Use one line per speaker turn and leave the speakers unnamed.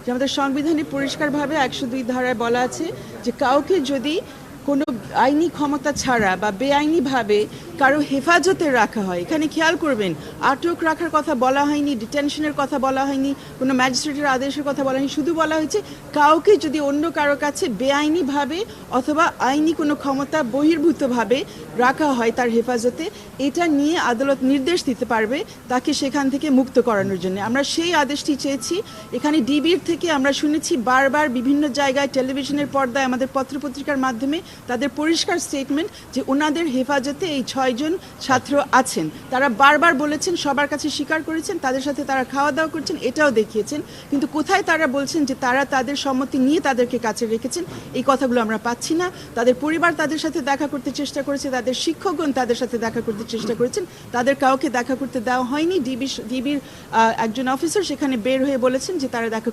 যে আমাদের সংবিধানে পরিষ্কারভাবে 102 ধারায় বলা আছে যে কাউকে যদি কোনো আইনি ক্ষমতা ছাড়া বা বেআইনিভাবে কারো হেফাজতে রাখা হয়, এখানে খেয়াল করবেন আটক রাখার কথা বলা হয়নি, ডিটেনশনের কথা বলা হয়নি, কোনো ম্যাজিস্ট্রেটের আদেশের কথা বলা হয়নি, শুধু বলা হয়েছে কাউকে যদি অন্য কারো কাছে বেআইনিভাবে অথবা আইনি কোনো ক্ষমতা বহির্ভূতভাবে রাখা হয় তার হেফাজতে, এটা নিয়ে আদালত নির্দেশ দিতে পারবে তাকে সেখান থেকে মুক্ত করানোর জন্য। আমরা সেই আদেশটি চেয়েছি। এখানে ডিবির থেকে আমরা শুনেছি বারবার বিভিন্ন জায়গায় টেলিভিশনের পর্দায় আমাদের পত্রপত্রিকার মাধ্যমে তাদের পরিষ্কার স্টেটমেন্ট যে ওনাদের হেফাজতে এই 6 জন ছাত্র আছেন। তারা বারবার বলেছেন, সবার কাছে স্বীকার করেছেন, তাদের সাথে তারা খাওয়া দাওয়া করছেন, এটাও দেখিয়েছেন, কিন্তু কোথায় তারা বলছেন যে তারা তাদের সম্মতি নিয়ে তাদেরকে কাছে রেখেছেন, এই কথাগুলো আমরা পাচ্ছি না। তাদের পরিবার তাদের সাথে দেখা করতে চেষ্টা করেছে, তাদের শিক্ষকগণ তাদের সাথে দেখা করতে চেষ্টা করেছেন, তাদের কাউকে দেখা করতে দেওয়া হয়নি। ডিবির একজন অফিসার সেখানে বের হয়ে বলেছেন যে তারা দেখা